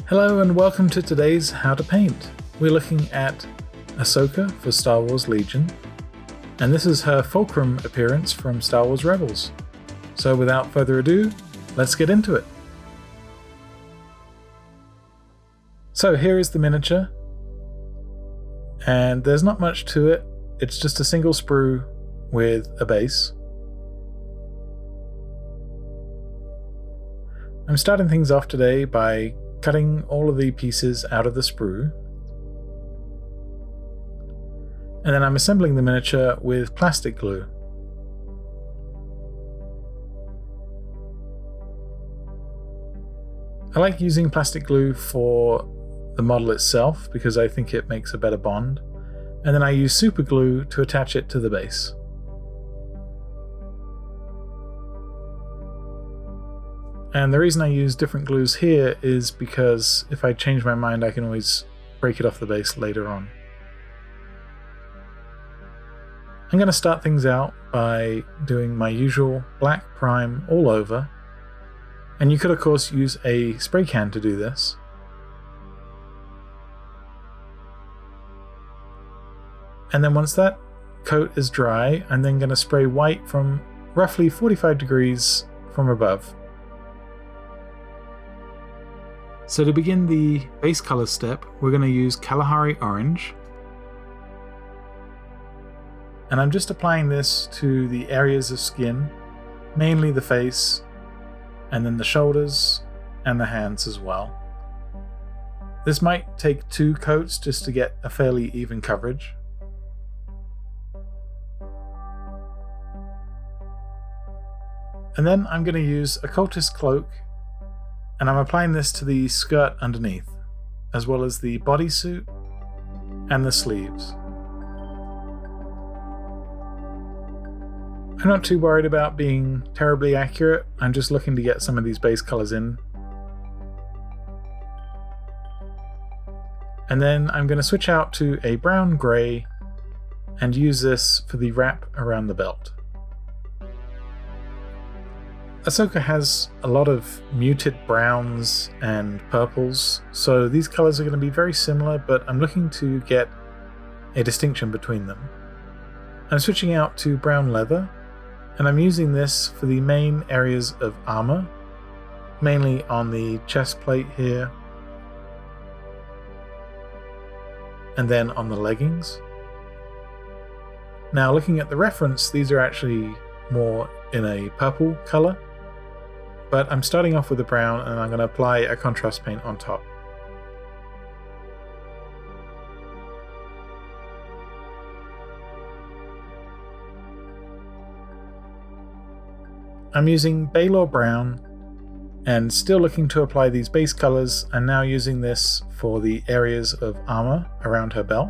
Hello and welcome to today's How to Paint. We're looking at Ahsoka for Star Wars Legion, and this is her fulcrum appearance from Star Wars Rebels. So without further ado, let's get into it. So here is the miniature, and there's not much to it. It's just a single sprue with a base. I'm starting things off today by cutting all of the pieces out of the sprue, and then I'm assembling the miniature with plastic glue. I like using plastic glue for the model itself because I think it makes a better bond, and then I use super glue to attach it to the base. And the reason I use different glues here is because if I change my mind, I can always break it off the base later on. I'm going to start things out by doing my usual black prime all over, and you could of course use a spray can to do this. And then once that coat is dry, I'm then going to spray white from roughly 45 degrees from above. So to begin the base color step, we're going to use Kalahari orange. And I'm just applying this to the areas of skin, mainly the face, and then the shoulders and the hands as well. This might take 2 coats just to get a fairly even coverage. And then I'm going to use Occultist Cloak, and I'm applying this to the skirt underneath, as well as the bodysuit and the sleeves. I'm not too worried about being terribly accurate, I'm just looking to get some of these base colors in. And then I'm going to switch out to a brown grey and use this for the wrap around the belt. Ahsoka has a lot of muted browns and purples, so these colors are going to be very similar, but I'm looking to get a distinction between them. I'm switching out to brown leather, and I'm using this for the main areas of armor, mainly on the chest plate here, and then on the leggings. Now looking at the reference, these are actually more in a purple color, but I'm starting off with a brown and I'm going to apply a contrast paint on top. I'm using Balor brown and still looking to apply these base colors. I'm now using this for the areas of armor around her belt.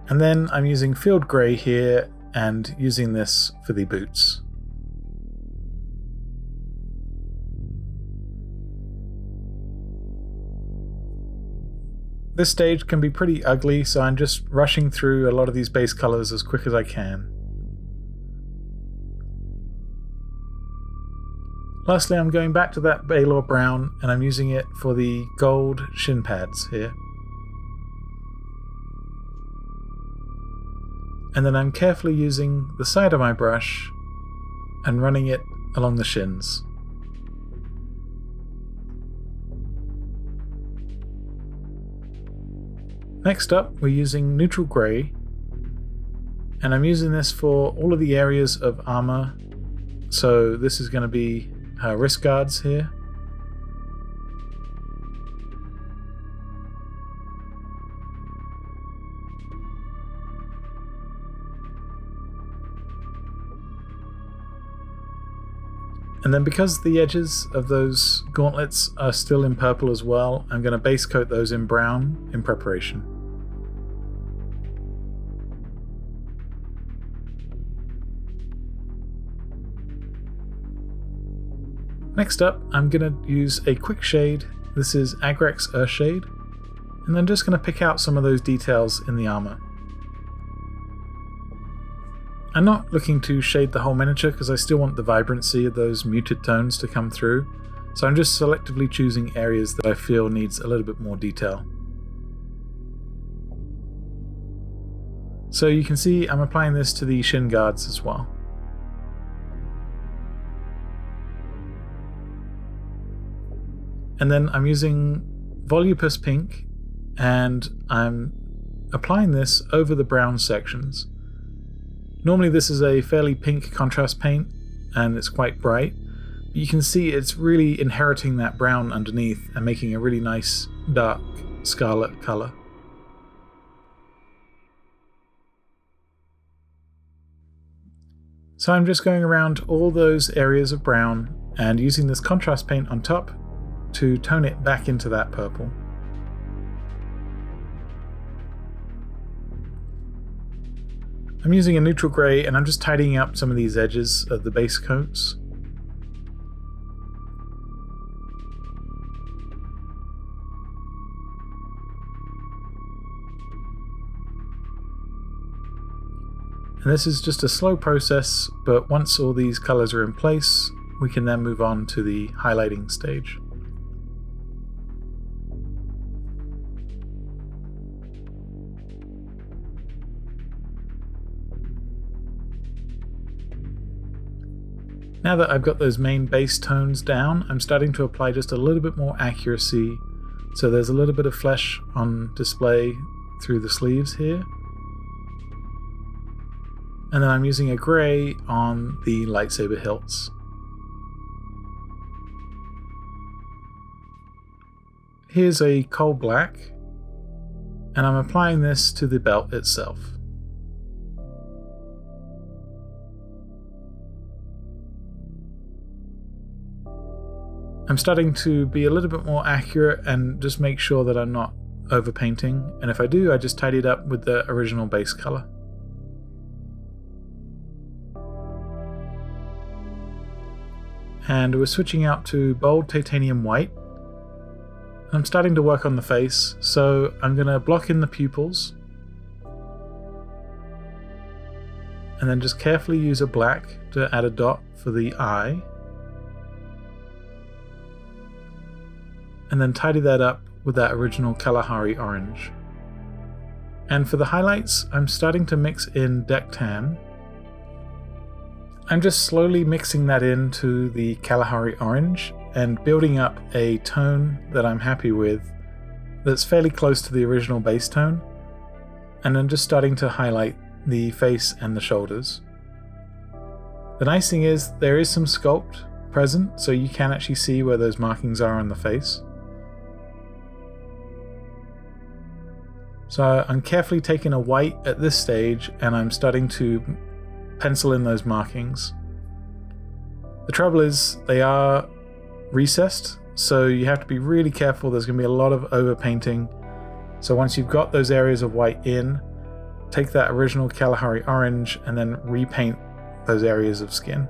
And then I'm using field grey here and using this for the boots. This stage can be pretty ugly, so I'm just rushing through a lot of these base colors as quick as I can. Lastly, I'm going back to that Balor brown and I'm using it for the gold shin pads here. And then I'm carefully using the side of my brush and running it along the shins. Next up, we're using neutral grey, and I'm using this for all of the areas of armor. So this is going to be her wrist guards here. And then because the edges of those gauntlets are still in purple as well, I'm going to base coat those in brown in preparation. Next up, I'm going to use a quick shade. This is Agrax Earthshade, and I'm just going to pick out some of those details in the armor. I'm not looking to shade the whole miniature because I still want the vibrancy of those muted tones to come through, so I'm just selectively choosing areas that I feel needs a little bit more detail. So you can see I'm applying this to the shin guards as well. And then I'm using Volupus pink, and I'm applying this over the brown sections. Normally this is a fairly pink contrast paint, and it's quite bright, but you can see it's really inheriting that brown underneath and making a really nice dark scarlet colour. So I'm just going around all those areas of brown and using this contrast paint on top to tone it back into that purple. I'm using a neutral grey and I'm just tidying up some of these edges of the base coats. And this is just a slow process, but once all these colours are in place, we can then move on to the highlighting stage. Now that I've got those main base tones down, I'm starting to apply just a little bit more accuracy, so there's a little bit of flesh on display through the sleeves here. And then I'm using a grey on the lightsaber hilts. Here's a coal black, and I'm applying this to the belt itself. I'm starting to be a little bit more accurate and just make sure that I'm not overpainting, and if I do, I just tidy it up with the original base colour. And we're switching out to bold titanium white. I'm starting to work on the face, so I'm going to block in the pupils and then just carefully use a black to add a dot for the eye. And then tidy that up with that original Kalahari orange. And for the highlights, I'm starting to mix in deck tan. I'm just slowly mixing that into the Kalahari orange and building up a tone that I'm happy with that's fairly close to the original base tone. And I'm just starting to highlight the face and the shoulders. The nice thing is there is some sculpt present, so you can actually see where those markings are on the face. So I'm carefully taking a white at this stage and I'm starting to pencil in those markings. The trouble is they are recessed, so you have to be really careful. There's going to be a lot of overpainting. So once you've got those areas of white in, take that original Kalahari orange and then repaint those areas of skin.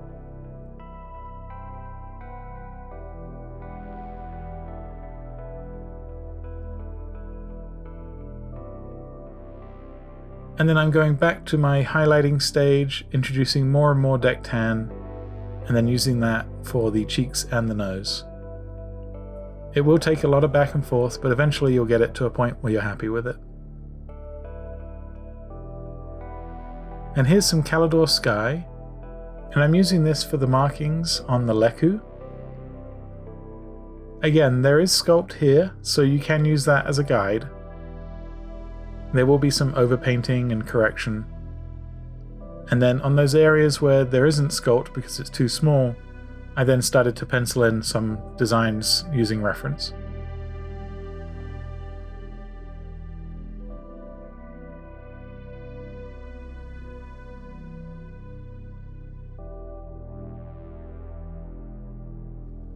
And then I'm going back to my highlighting stage, introducing more and more deck tan, and then using that for the cheeks and the nose. It will take a lot of back and forth, but eventually you'll get it to a point where you're happy with it. And here's some Caledor sky, and I'm using this for the markings on the Leku. Again, there is sculpt here, so you can use that as a guide. There will be some overpainting and correction. And then on those areas where there isn't sculpt because it's too small, I then started to pencil in some designs using reference.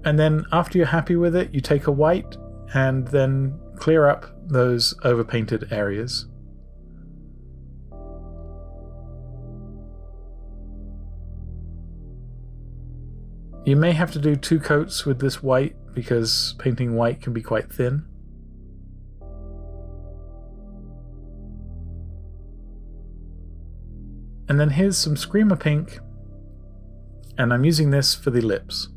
And then after you're happy with it, you take a white and then clear up those overpainted areas. You may have to do 2 coats with this white because painting white can be quite thin. And then here's some Screamer Pink, and I'm using this for the lips.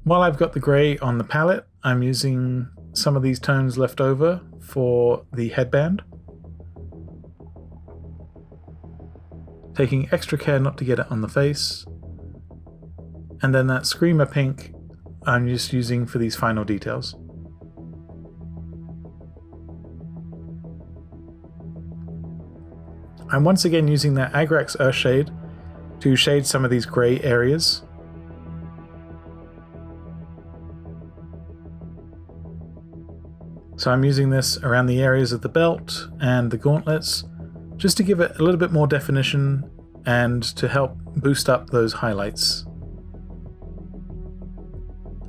While I've got the grey on the palette, I'm using some of these tones left over for the headband. Taking extra care not to get it on the face. And then that Screamer Pink I'm just using for these final details. I'm once again using that Agrax Earthshade to shade some of these grey areas. So I'm using this around the areas of the belt and the gauntlets, just to give it a little bit more definition and to help boost up those highlights.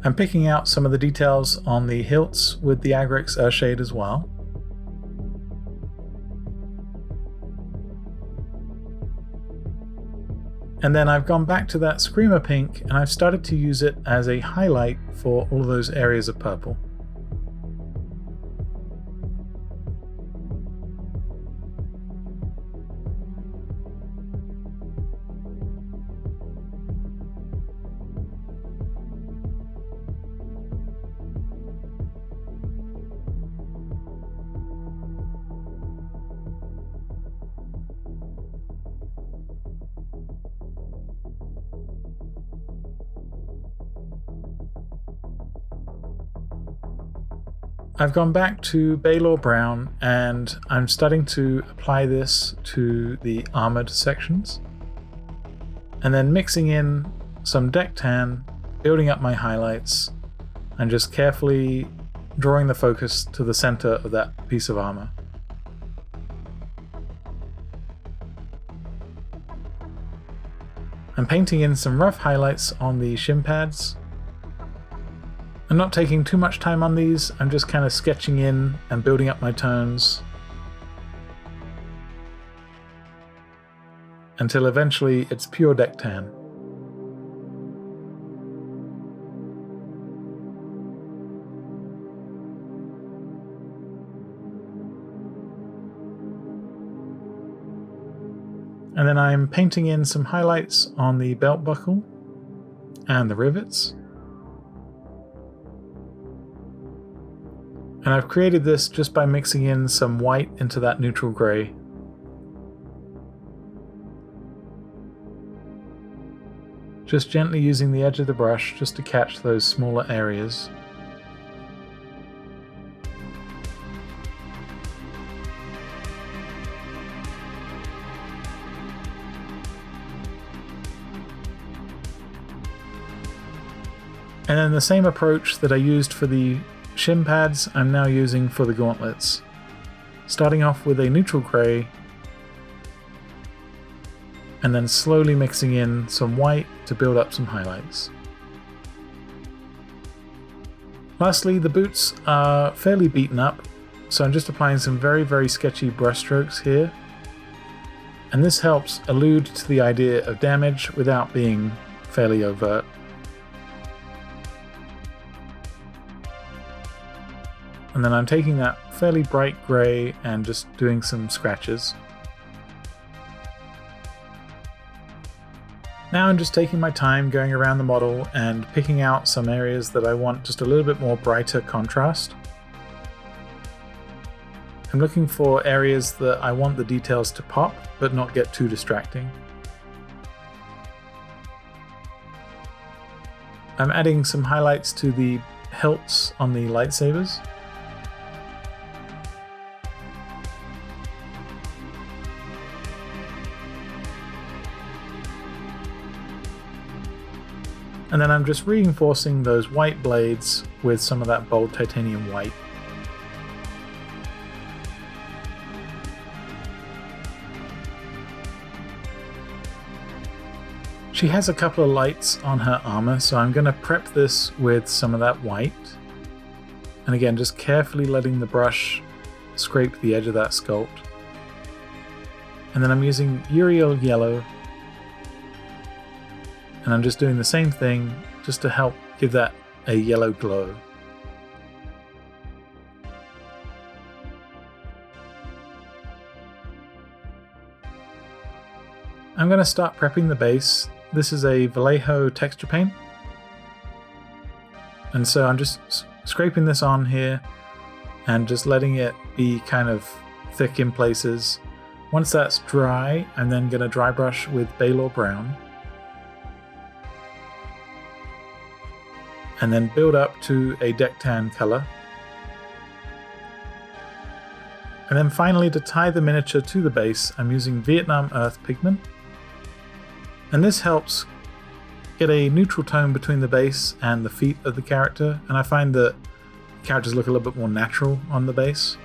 I'm picking out some of the details on the hilts with the Agrax Earthshade as well. And then I've gone back to that Screamer Pink and I've started to use it as a highlight for all of those areas of purple. I've gone back to Balor Brown and I'm starting to apply this to the armored sections, and then mixing in some deck tan, building up my highlights, and just carefully drawing the focus to the center of that piece of armor. I'm painting in some rough highlights on the shin pads. I'm not taking too much time on these, I'm just kind of sketching in and building up my tones until eventually it's pure deck tan. And then I'm painting in some highlights on the belt buckle and the rivets. And I've created this just by mixing in some white into that neutral grey. Just gently using the edge of the brush just to catch those smaller areas. And then the same approach that I used for the shin pads, I'm now using for the gauntlets. Starting off with a neutral grey, and then slowly mixing in some white to build up some highlights. Lastly, the boots are fairly beaten up, so I'm just applying some very sketchy brushstrokes here. And this helps allude to the idea of damage without being fairly overt. And then I'm taking that fairly bright grey and just doing some scratches. Now I'm just taking my time going around the model and picking out some areas that I want just a little bit more brighter contrast. I'm looking for areas that I want the details to pop but not get too distracting. I'm adding some highlights to the hilts on the lightsabers. And then I'm just reinforcing those white blades with some of that bold titanium white. She has a couple of lights on her armor, so I'm going to prep this with some of that white. And again, just carefully letting the brush scrape the edge of that sculpt. And then I'm using Yriel yellow. And I'm just doing the same thing, just to help give that a yellow glow. I'm going to start prepping the base. This is a Vallejo texture paint. And so I'm just scraping this on here and just letting it be kind of thick in places. Once that's dry, I'm then going to dry brush with Balor Brown. And then build up to a deck tan color. And then finally, to tie the miniature to the base, I'm using Vietnam Earth Pigment. And this helps get a neutral tone between the base and the feet of the character, and I find that characters look a little bit more natural on the base.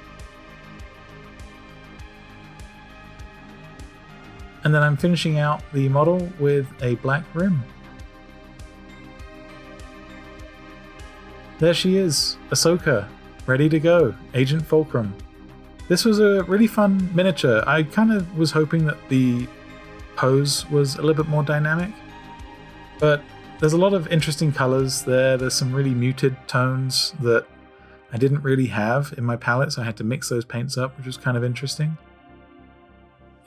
And then I'm finishing out the model with a black rim. There she is, Ahsoka, ready to go, Agent Fulcrum. This was a really fun miniature. I kind of was hoping that the pose was a little bit more dynamic, but there's a lot of interesting colors there. There's some really muted tones that I didn't really have in my palette, so I had to mix those paints up, which was kind of interesting.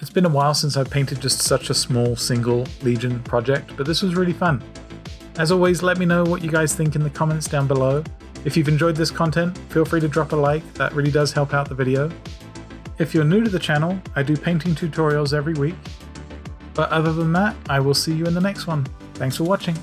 It's been a while since I've painted just such a small single Legion project, but this was really fun. As always, let me know what you guys think in the comments down below. If you've enjoyed this content, feel free to drop a like, that really does help out the video. If you're new to the channel, I do painting tutorials every week. But other than that, I will see you in the next one. Thanks for watching.